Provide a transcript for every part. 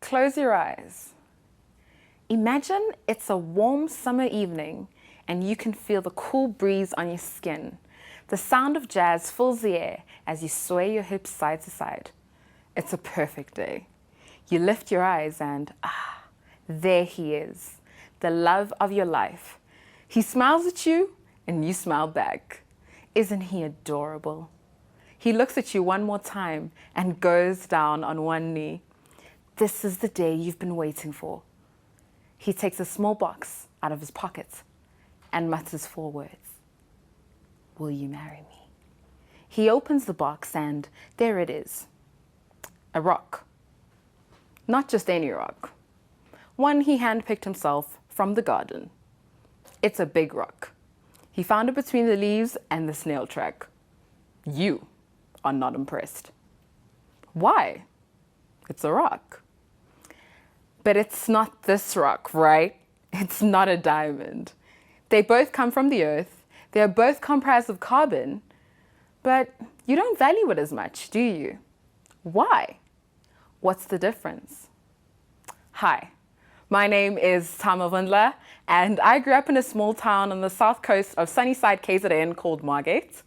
close your eyes. Imagine it's a warm summer evening and you can feel the cool breeze on your skin. The sound of jazz fills the air as you sway your hips side to side. It's a perfect day. You lift your eyes and there he is, the love of your life. He smiles at you and you smile back. Isn't he adorable? He looks at you one more time and goes down on one knee. This is the day you've been waiting for. He takes a small box out of his pocket and mutters 4 words. Will you marry me? He opens the box and there it is. A rock. Not just any rock. One he handpicked himself from the garden. It's a big rock. He found it between the leaves and the snail track. You are not impressed. Why? It's a rock. But it's not this rock, right? It's not a diamond. They both come from the earth. They are both comprised of carbon. But you don't value it as much, do you? Why? What's the difference? Hi, my name is Stha Mavundla, and I grew up in a small town on the south coast of Sunnyside, KZN called Margate,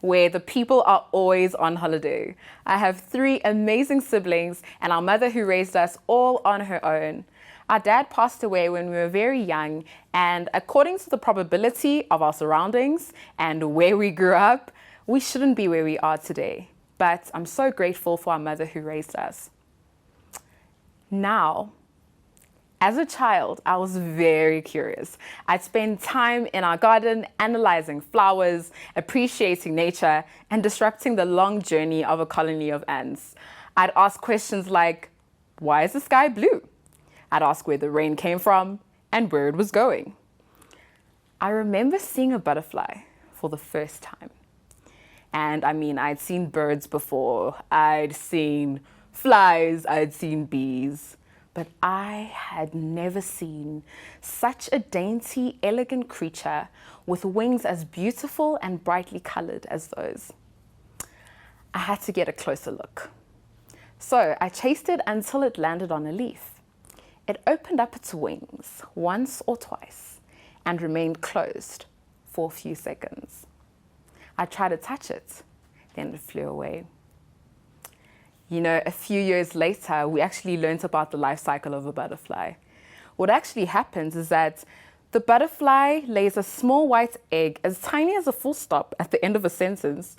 where the people are always on holiday. I have 3 amazing siblings and our mother who raised us all on her own. Our dad passed away when we were very young, and according to the probability of our surroundings and where we grew up, we shouldn't be where we are today. But I'm so grateful for our mother who raised us. Now, as a child, I was very curious. I'd spend time in our garden analyzing flowers, appreciating nature, and disrupting the long journey of a colony of ants. I'd ask questions like, why is the sky blue? I'd ask where the rain came from and where it was going. I remember seeing a butterfly for the first time. And I'd seen birds before, I'd seen flies, I'd seen bees. But I had never seen such a dainty, elegant creature with wings as beautiful and brightly colored as those. I had to get a closer look. So I chased it until it landed on a leaf. It opened up its wings once or twice and remained closed for a few seconds. I tried to touch it, then it flew away. You know, a few years later, we actually learned about the life cycle of a butterfly. What actually happens is that the butterfly lays a small white egg as tiny as a full stop at the end of a sentence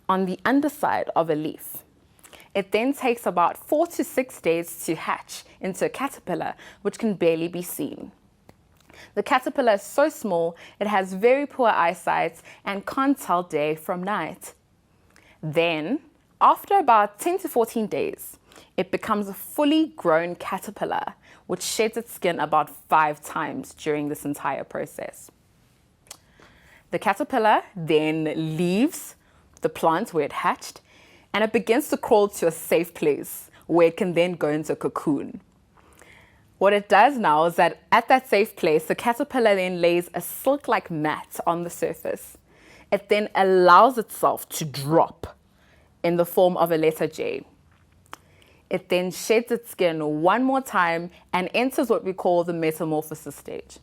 on the underside of a leaf. It then takes about 4 to 6 days to hatch into a caterpillar, which can barely be seen. The caterpillar is so small, it has very poor eyesight and can't tell day from night. Then, after about 10 to 14 days, it becomes a fully grown caterpillar, which sheds its skin about 5 times during this entire process. The caterpillar then leaves the plant where it hatched, and it begins to crawl to a safe place where it can then go into a cocoon. What it does now is that at that safe place, the caterpillar then lays a silk-like mat on the surface. It then allows itself to drop in the form of a letter J. It then sheds its skin one more time and enters what we call the metamorphosis stage.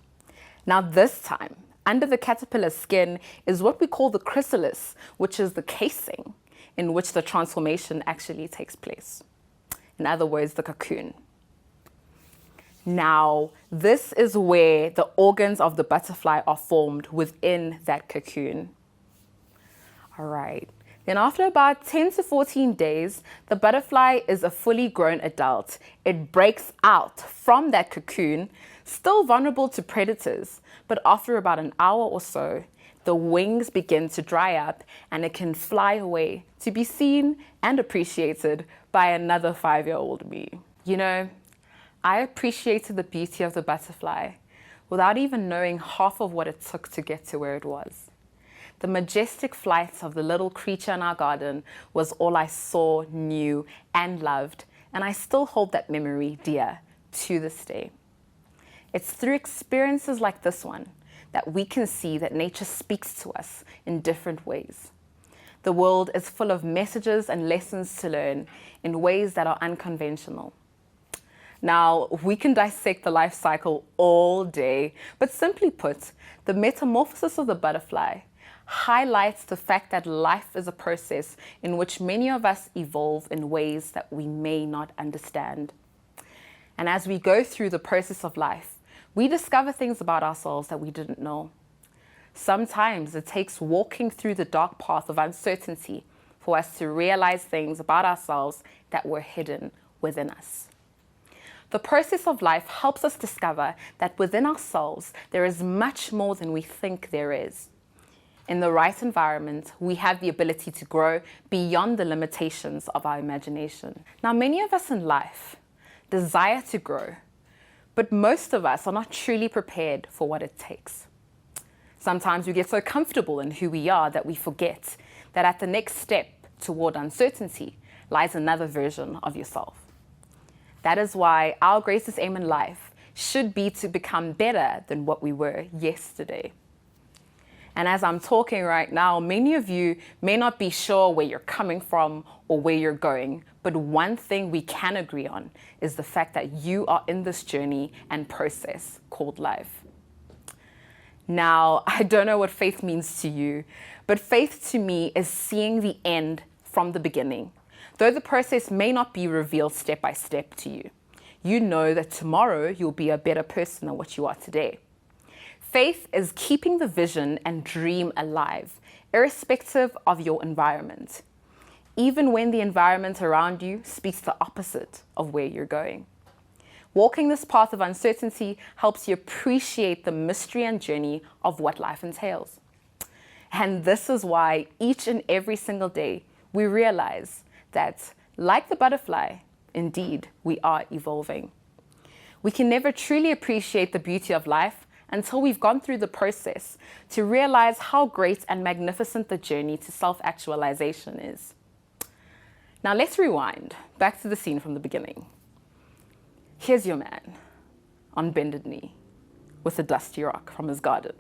Now this time, under the caterpillar's skin is what we call the chrysalis, which is the casing in which the transformation actually takes place. In other words, the cocoon. Now, this is where the organs of the butterfly are formed within that cocoon. All right. Then after about 10 to 14 days, the butterfly is a fully grown adult. It breaks out from that cocoon, still vulnerable to predators, but after about an hour or so, the wings begin to dry up and it can fly away to be seen and appreciated by another 5-year-old me. You know, I appreciated the beauty of the butterfly without even knowing half of what it took to get to where it was. The majestic flight of the little creature in our garden was all I saw, knew, and loved, and I still hold that memory dear to this day. It's through experiences like this one that we can see that nature speaks to us in different ways. The world is full of messages and lessons to learn in ways that are unconventional. Now, we can dissect the life cycle all day, but simply put, the metamorphosis of the butterfly highlights the fact that life is a process in which many of us evolve in ways that we may not understand. And as we go through the process of life, we discover things about ourselves that we didn't know. Sometimes it takes walking through the dark path of uncertainty for us to realize things about ourselves that were hidden within us. The process of life helps us discover that within ourselves there is much more than we think there is. In the right environment, we have the ability to grow beyond the limitations of our imagination. Now, many of us in life desire to grow, but most of us are not truly prepared for what it takes. Sometimes we get so comfortable in who we are that we forget that at the next step toward uncertainty lies another version of yourself. That is why our greatest aim in life should be to become better than what we were yesterday. And as I'm talking right now, many of you may not be sure where you're coming from or where you're going, but one thing we can agree on is the fact that you are in this journey and process called life. Now, I don't know what faith means to you, but faith to me is seeing the end from the beginning. Though the process may not be revealed step by step to you, you know that tomorrow you'll be a better person than what you are today. Faith is keeping the vision and dream alive, irrespective of your environment, even when the environment around you speaks the opposite of where you're going. Walking this path of uncertainty helps you appreciate the mystery and journey of what life entails. And this is why each and every single day we realize that, like the butterfly, indeed, we are evolving. We can never truly appreciate the beauty of life until we've gone through the process to realize how great and magnificent the journey to self-actualization is. Now let's rewind back to the scene from the beginning. Here's your man on bended knee with a dusty rock from his garden.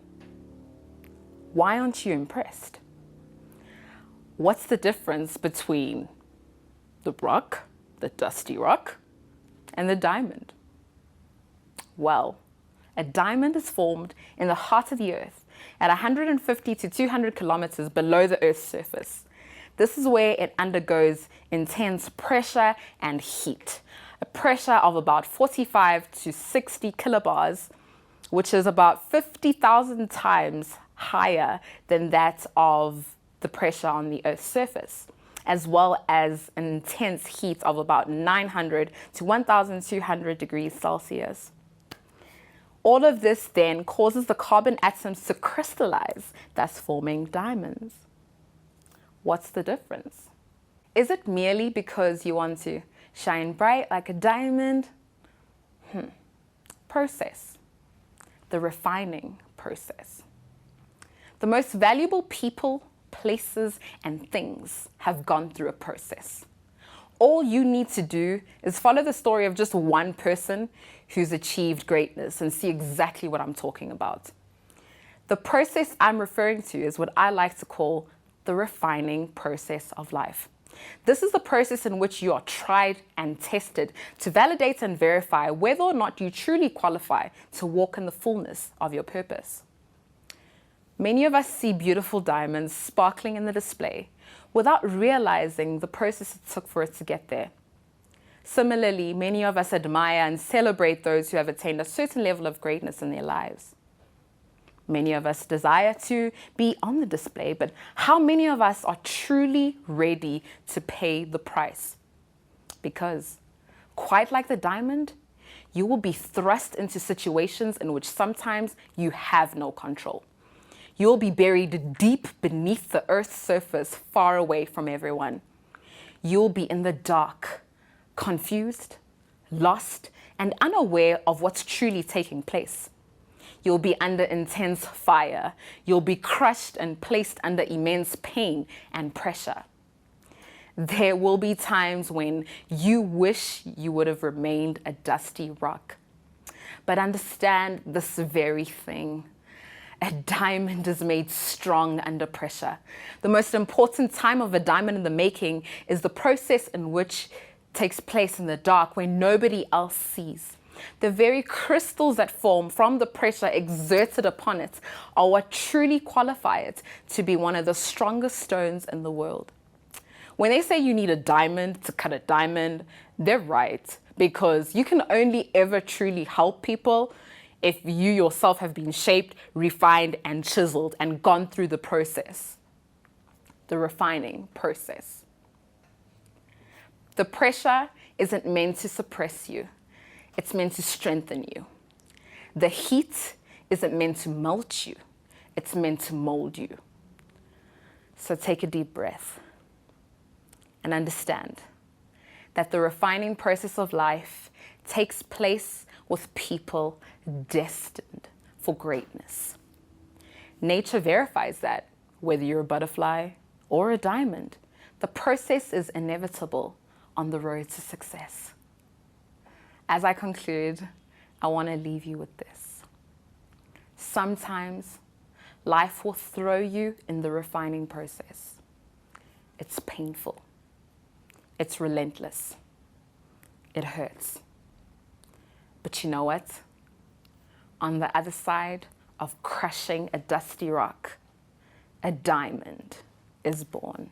Why aren't you impressed? What's the difference between the rock, the dusty rock, and the diamond? Well, a diamond is formed in the heart of the earth at 150 to 200 kilometers below the earth's surface. This is where it undergoes intense pressure and heat. A pressure of about 45 to 60 kilobars, which is about 50,000 times higher than that of the pressure on the Earth's surface, as well as an intense heat of about 900 to 1,200 degrees Celsius. All of this then causes the carbon atoms to crystallize, thus forming diamonds. What's the difference? Is it merely because you want to shine bright like a diamond? Process. The refining process. The most valuable people, places, and things have gone through a process. All you need to do is follow the story of just one person who's achieved greatness and see exactly what I'm talking about. The process I'm referring to is what I like to call the refining process of life. This is the process in which you are tried and tested to validate and verify whether or not you truly qualify to walk in the fullness of your purpose. Many of us see beautiful diamonds sparkling in the display without realizing the process it took for it to get there. Similarly, many of us admire and celebrate those who have attained a certain level of greatness in their lives. Many of us desire to be on the display, but how many of us are truly ready to pay the price? Because, quite like the diamond, you will be thrust into situations in which sometimes you have no control. You'll be buried deep beneath the earth's surface, far away from everyone. You'll be in the dark, confused, lost, and unaware of what's truly taking place. You'll be under intense fire. You'll be crushed and placed under immense pain and pressure. There will be times when you wish you would have remained a dusty rock. But understand this very thing. A diamond is made strong under pressure. The most important time of a diamond in the making is the process in which takes place in the dark where nobody else sees. The very crystals that form from the pressure exerted upon it are what truly qualify it to be one of the strongest stones in the world. When they say you need a diamond to cut a diamond, they're right, because you can only ever truly help people if you yourself have been shaped, refined, and chiseled and gone through the process, the refining process. The pressure isn't meant to suppress you. It's meant to strengthen you. The heat isn't meant to melt you. It's meant to mold you. So take a deep breath and understand that the refining process of life takes place with people destined for greatness. Nature verifies that, whether you're a butterfly or a diamond, the process is inevitable on the road to success. As I conclude, I want to leave you with this. Sometimes life will throw you in the refining process. It's painful. It's relentless. It hurts. But you know what? On the other side of crushing a dusty rock, a diamond is born.